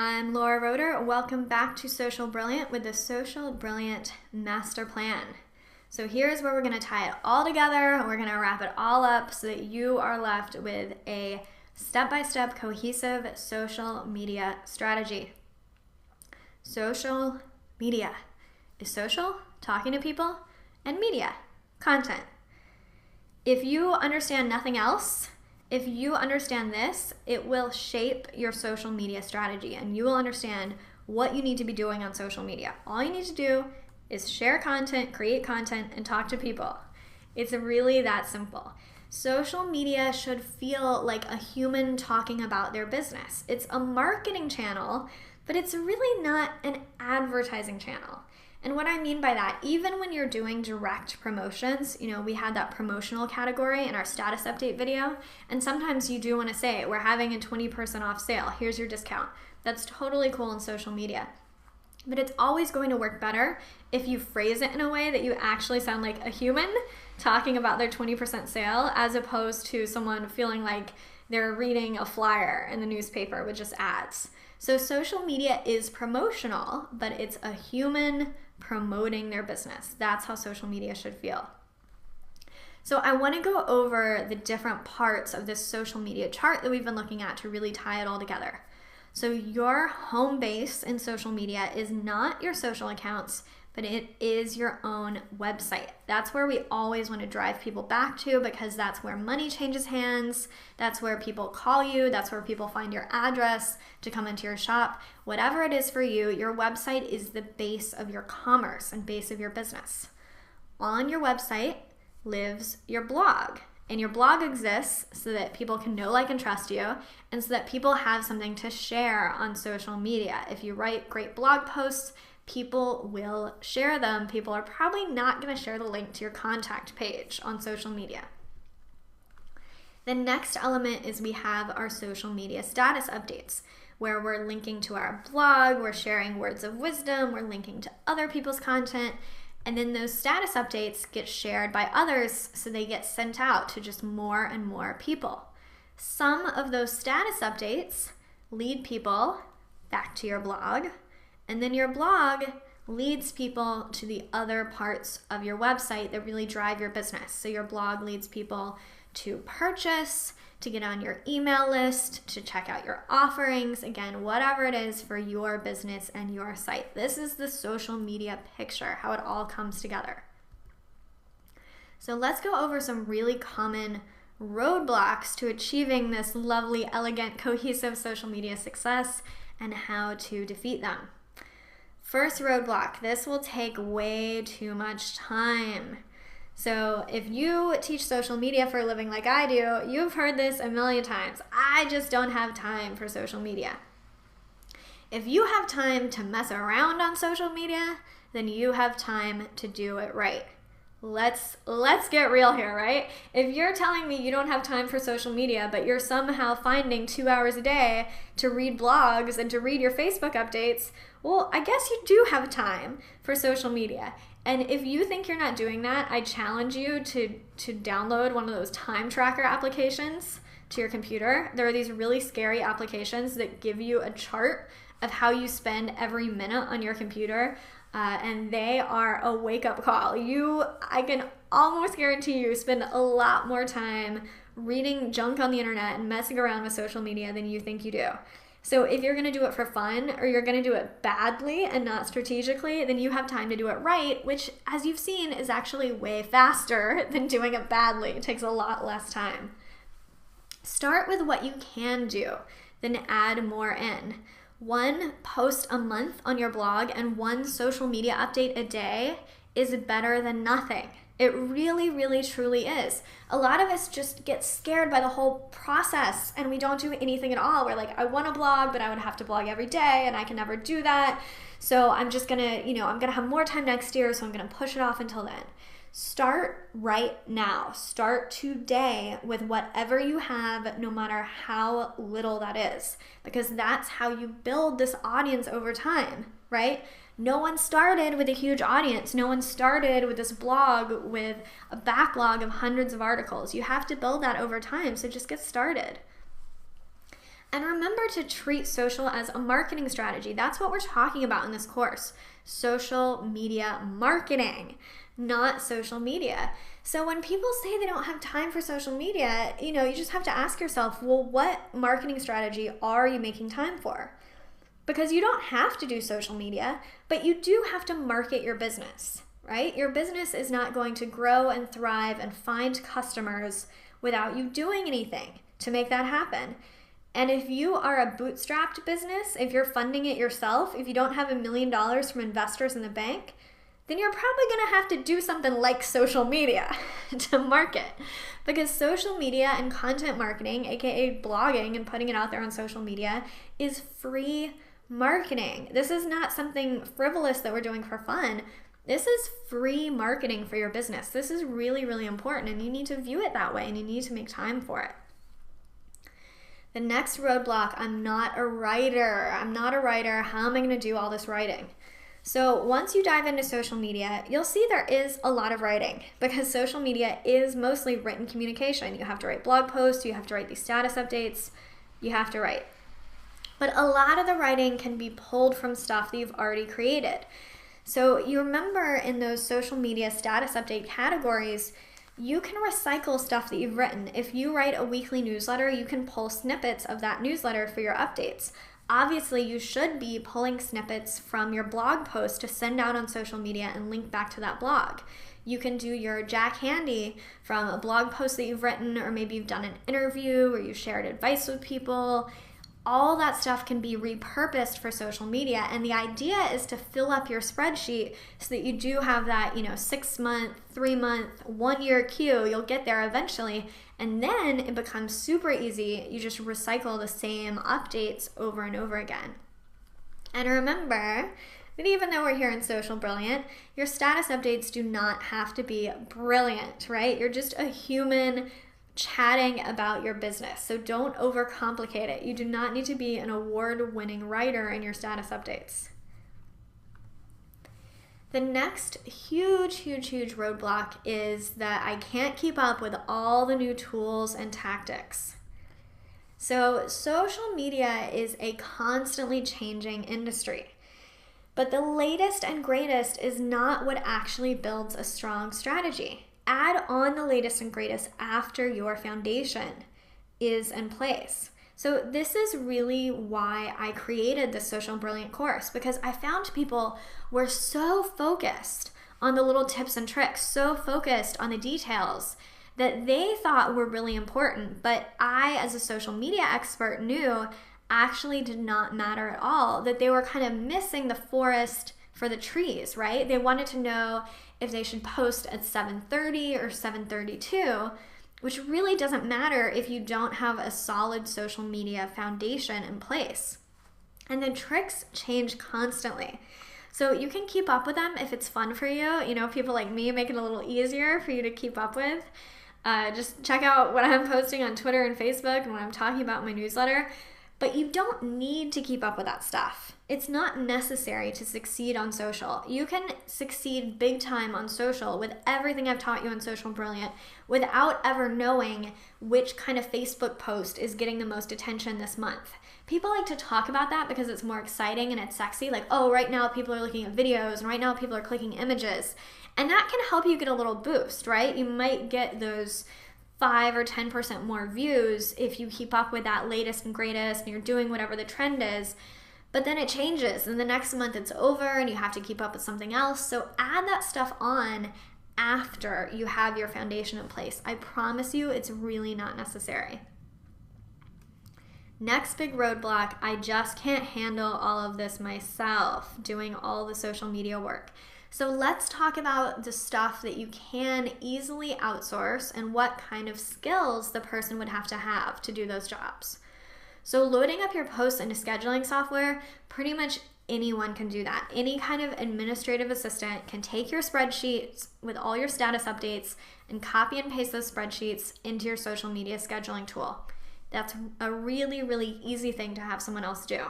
I'm Laura Roeder. Welcome back to Social Brilliant with the Social Brilliant Master Plan. So here's where we're going to tie it all together. We're going to wrap it all up so that you are left with a step-by-step cohesive social media strategy. Social media is social, talking to people, and media, content. If you understand nothing else, if you understand this, it will shape your social media strategy and you will understand what you need to be doing on social media. All you need to do is share content, create content, and talk to people. It's really that simple. Social media should feel like a human talking about their business. It's a marketing channel, but it's really not an advertising channel. And what I mean by that, even when you're doing direct promotions, we had that promotional category in our status update video, and sometimes you do want to say, we're having a 20% off sale, here's your discount. That's totally cool in social media. But it's always going to work better if you phrase it in a way that you actually sound like a human talking about their 20% sale, as opposed to someone feeling like they're reading a flyer in the newspaper with just ads. So social media is promotional, but it's a human promoting their business. That's how social media should feel. So I want to go over the different parts of this social media chart that we've been looking at to really tie it all together. So your home base in social media is not your social accounts, but it is your own website. That's where we always want to drive people back to, because that's where money changes hands. That's where people call you. That's where people find your address to come into your shop. Whatever it is for you, your website is the base of your commerce and base of your business. On your website lives your blog. And your blog exists so that people can know, like, and trust you, and so that people have something to share on social media. If you write great blog posts, people will share them. People are probably not going to share the link to your contact page on social media. The next element is we have our social media status updates, where we're linking to our blog, we're sharing words of wisdom, we're linking to other people's content, and then those status updates get shared by others, so they get sent out to just more and more people. Some of those status updates lead people back to your blog, and then your blog leads people to the other parts of your website that really drive your business. So your blog leads people to purchase, to get on your email list, to check out your offerings, again, whatever it is for your business and your site. This is the social media picture, how it all comes together. So let's go over some really common roadblocks to achieving this lovely, elegant, cohesive social media success and how to defeat them. First roadblock, this will take way too much time. So if you teach social media for a living like I do, you've heard this a million times. I just don't have time for social media. If you have time to mess around on social media, then you have time to do it right. Let's get real here, right? If you're telling me you don't have time for social media, but you're somehow finding 2 hours a day to read blogs and to read your Facebook updates, well, I guess you do have time for social media. And if you think you're not doing that, I challenge you to download one of those time tracker applications to your computer. There are these really scary applications that give you a chart of how you spend every minute on your computer, and they are a wake-up call. I can almost guarantee you spend a lot more time reading junk on the internet and messing around with social media than you think you do. So if you're going to do it for fun, or you're going to do it badly and not strategically, then you have time to do it right, which, as you've seen, is actually way faster than doing it badly. It takes a lot less time. Start with what you can do, then add more in. 1 post a month on your blog and 1 social media update a day is better than nothing. It really, really, truly is. A lot of us just get scared by the whole process and we don't do anything at all. We're like, I want to blog, but I would have to blog every day and I can never do that. So I'm just gonna, I'm gonna have more time next year, so I'm gonna push it off until then. Start right now. Start today with whatever you have, no matter how little that is, because that's how you build this audience over time, right? No one started with a huge audience. No one started with this blog with a backlog of hundreds of articles. You have to build that over time, so just get started. And remember to treat social as a marketing strategy. That's what we're talking about in this course. Social media marketing, not social media. So when people say they don't have time for social media, you just have to ask yourself, well, what marketing strategy are you making time for? Because you don't have to do social media, but you do have to market your business, right? Your business is not going to grow and thrive and find customers without you doing anything to make that happen. And if you are a bootstrapped business, if you're funding it yourself, if you don't have $1 million from investors in the bank, then you're probably going to have to do something like social media to market. Because social media and content marketing, aka blogging and putting it out there on social media, is free marketing. This is not something frivolous that we're doing for fun. This is free marketing for your business. This is really, really important, and you need to view it that way, and you need to make time for it. The next roadblock, I'm not a writer. How am I going to do all this writing? So once you dive into social media, you'll see there is a lot of writing because social media is mostly written communication. You have to write blog posts, you have to write these status updates, you have to write. But a lot of the writing can be pulled from stuff that you've already created. So you remember in those social media status update categories, you can recycle stuff that you've written. If you write a weekly newsletter, you can pull snippets of that newsletter for your updates. Obviously, you should be pulling snippets from your blog post to send out on social media and link back to that blog. You can do your Jack Handy from a blog post that you've written, or maybe you've done an interview or you shared advice with people. All that stuff can be repurposed for social media, and the idea is to fill up your spreadsheet so that you do have that 6-month, 3-month, 1-year queue. You'll get there eventually, and then it becomes super easy. You just recycle the same updates over and over again. And remember that even though we're here in Social Brilliant, your status updates do not have to be brilliant, right? You're just a human chatting about your business. So don't overcomplicate it. You do not need to be an award-winning writer in your status updates. The next huge roadblock is that I can't keep up with all the new tools and tactics. So social media is a constantly changing industry. But the latest and greatest is not what actually builds a strong strategy. Add on the latest and greatest after your foundation is in place. So this is really why I created the Social Brilliant course, because I found people were so focused on the little tips and tricks, so focused on the details that they thought were really important, but I, as a social media expert, knew actually did not matter at all, that they were kind of missing the forest for the trees, right? They wanted to know if they should post at 7:30 or 7:32, which really doesn't matter if you don't have a solid social media foundation in place. And the tricks change constantly. So you can keep up with them if it's fun for you. People like me make it a little easier for you to keep up with. Just check out what I'm posting on Twitter and Facebook and what I'm talking about in my newsletter. But you don't need to keep up with that stuff. It's not necessary to succeed on social. You can succeed big time on social with everything I've taught you on Social Brilliant without ever knowing which kind of Facebook post is getting the most attention this month. People like to talk about that because it's more exciting and it's sexy. Like, oh, right now people are looking at videos and right now people are clicking images. And that can help you get a little boost, right? You might get those 5 or 10% more views if you keep up with that latest and greatest and you're doing whatever the trend is. But then it changes and the next month it's over and you have to keep up with something else. So add that stuff on after you have your foundation in place. I promise you it's really not necessary. Next big roadblock, I just can't handle all of this myself, doing all the social media work. So let's talk about the stuff that you can easily outsource and what kind of skills the person would have to do those jobs. So loading up your posts into scheduling software, pretty much anyone can do that. Any kind of administrative assistant can take your spreadsheets with all your status updates and copy and paste those spreadsheets into your social media scheduling tool. That's a really easy thing to have someone else do.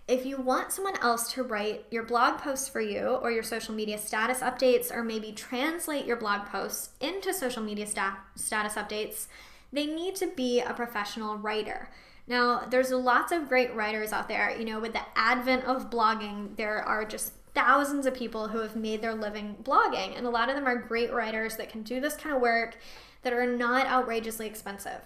If you want someone else to write your blog posts for you or your social media status updates, or maybe translate your blog posts into social media status updates, they need to be a professional writer. Now, there's lots of great writers out there. With the advent of blogging, there are just thousands of people who have made their living blogging, and a lot of them are great writers that can do this kind of work that are not outrageously expensive.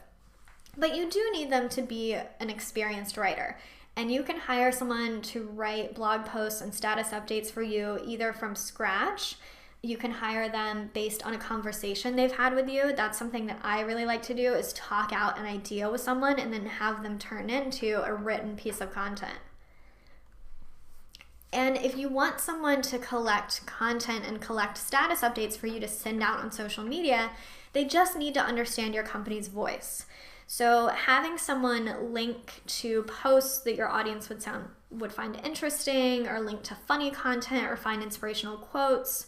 But you do need them to be an experienced writer, and you can hire someone to write blog posts and status updates for you either from scratch. You can hire them based on a conversation they've had with you. That's something that I really like to do, is talk out an idea with someone and then have them turn into a written piece of content. And if you want someone to collect content and collect status updates for you to send out on social media, they just need to understand your company's voice. So having someone link to posts that your audience would find interesting, or link to funny content, or find inspirational quotes,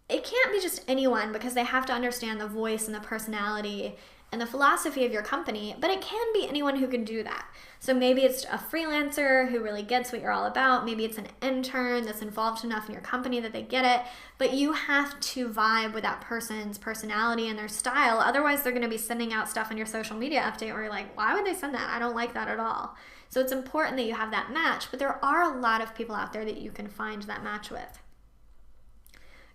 it can't be just anyone, because they have to understand the voice and the personality and the philosophy of your company, but it can be anyone who can do that. So maybe it's a freelancer who really gets what you're all about. Maybe it's an intern that's involved enough in your company that they get it, but you have to vibe with that person's personality and their style. Otherwise, they're going to be sending out stuff on your social media update where you're like, why would they send that? I don't like that at all. So it's important that you have that match, but there are a lot of people out there that you can find that match with.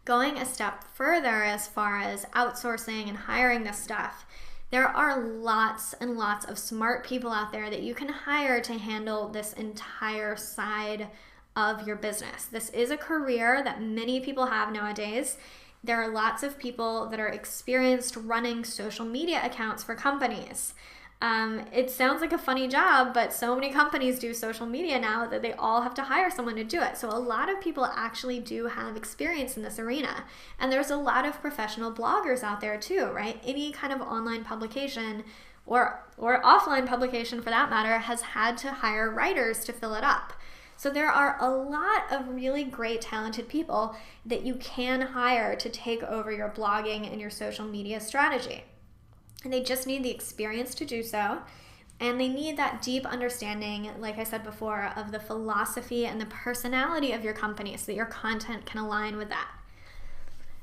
Going a step further as far as outsourcing and hiring this stuff, there are lots and lots of smart people out there that you can hire to handle this entire side of your business. This is a career that many people have nowadays. There are lots of people that are experienced running social media accounts for companies. It sounds like a funny job, but so many companies do social media now that they all have to hire someone to do it. So a lot of people actually do have experience in this arena. And there's a lot of professional bloggers out there too, right? Any kind of online publication or offline publication for that matter has had to hire writers to fill it up. So there are a lot of really great talented people that you can hire to take over your blogging and your social media strategy. And they just need the experience to do so. And they need that deep understanding, like I said before, of the philosophy and the personality of your company so that your content can align with that.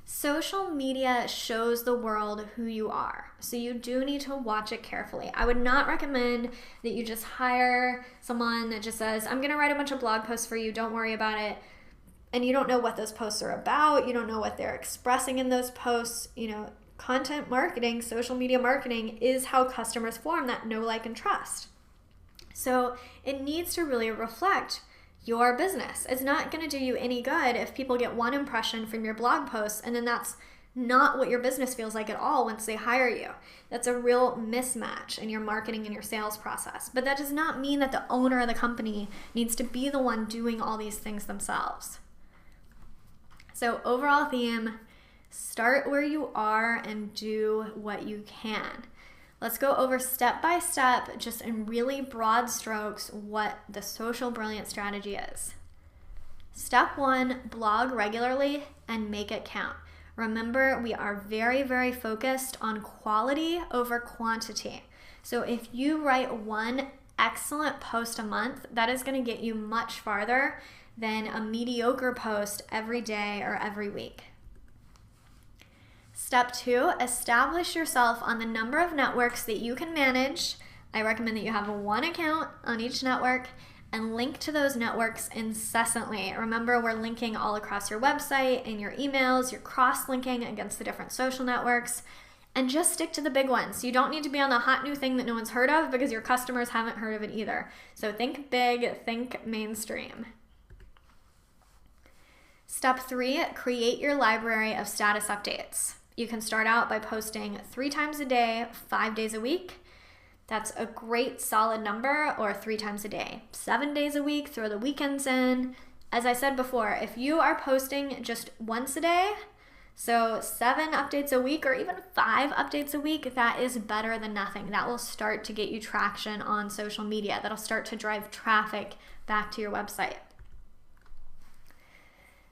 Social media shows the world who you are. So you do need to watch it carefully. I would not recommend that you just hire someone that just says, I'm going to write a bunch of blog posts for you, don't worry about it. And you don't know what those posts are about. You don't know what they're expressing in those posts. Content marketing, social media marketing is how customers form that know, like, and trust. So it needs to really reflect your business. It's not going to do you any good if people get one impression from your blog posts and then that's not what your business feels like at all once they hire you. That's a real mismatch in your marketing and your sales process. But that does not mean that the owner of the company needs to be the one doing all these things themselves. So overall theme, start where you are and do what you can. Let's go over step by step, just in really broad strokes, what the social brilliant strategy is. Step 1, blog regularly and make it count. Remember, we are very, very focused on quality over quantity. So if you write one excellent post a month, that is going to get you much farther than a mediocre post every day or every week. Step 2, establish yourself on the number of networks that you can manage. I recommend that you have one account on each network and link to those networks incessantly. Remember, we're linking all across your website and your emails. You're cross-linking against the different social networks. And just stick to the big ones. You don't need to be on the hot new thing that no one's heard of because your customers haven't heard of it either. So think big, think mainstream. Step 3, create your library of status updates. You can start out by posting 3 times a day, 5 days a week. That's a great solid number, or 3 times a day. 7 days a week, throw the weekends in. As I said before, if you are posting just once a day, so 7 updates a week or even 5 updates a week, that is better than nothing. That will start to get you traction on social media. That'll start to drive traffic back to your website.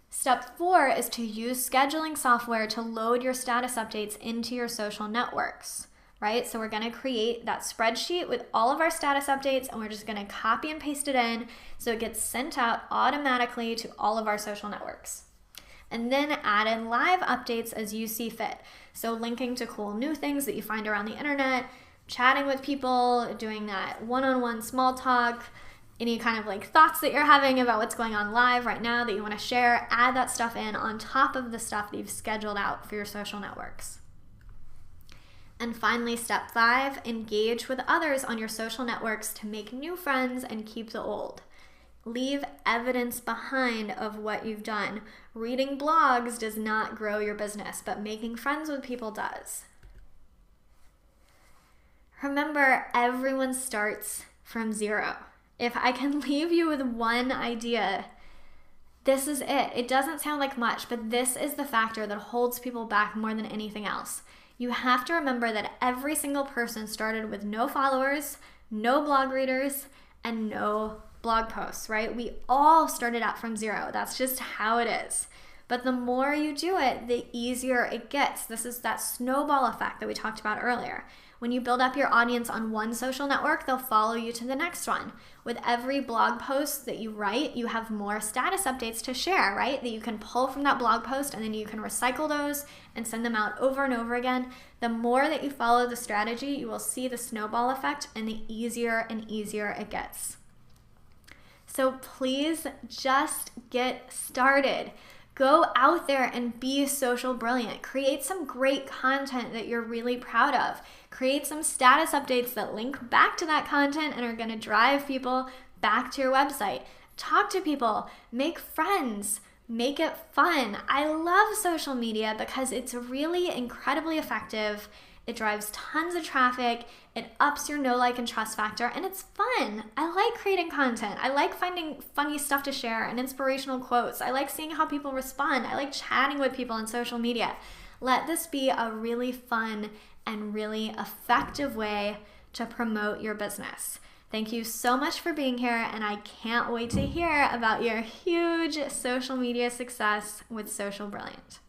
Step 4 is to use scheduling software to load your status updates into your social networks, right? So we're going to create that spreadsheet with all of our status updates and we're just going to copy and paste it in so it gets sent out automatically to all of our social networks. And then add in live updates as you see fit. So linking to cool new things that you find around the internet, chatting with people, doing that one-on-one small talk, any kind of like thoughts that you're having about what's going on live right now that you want to share, add that stuff in on top of the stuff that you've scheduled out for your social networks. And finally, step 5, engage with others on your social networks to make new friends and keep the old. Leave evidence behind of what you've done. Reading blogs does not grow your business, but making friends with people does. Remember, everyone starts from zero. If I can leave you with one idea, this is it. It doesn't sound like much, but this is the factor that holds people back more than anything else. You have to remember that every single person started with no followers, no blog readers, and no blog posts, right? We all started out from zero. That's just how it is. But the more you do it, the easier it gets. This is that snowball effect that we talked about earlier. When you build up your audience on one social network, they'll follow you to the next one. With every blog post that you write, you have more status updates to share, right? That you can pull from that blog post and then you can recycle those and send them out over and over again. The more that you follow the strategy, you will see the snowball effect, and the easier and easier it gets. So please just get started. Go out there and be social brilliant. Create some great content that you're really proud of. Create some status updates that link back to that content and are going to drive people back to your website. Talk to people, make friends, make it fun. I love social media because it's really incredibly effective. It drives tons of traffic. It ups your know, like, and trust factor, and it's fun. I like creating content. I like finding funny stuff to share and inspirational quotes. I like seeing how people respond. I like chatting with people on social media. Let this be a really fun and really effective way to promote your business. Thank you so much for being here, and I can't wait to hear about your huge social media success with Social Brilliant.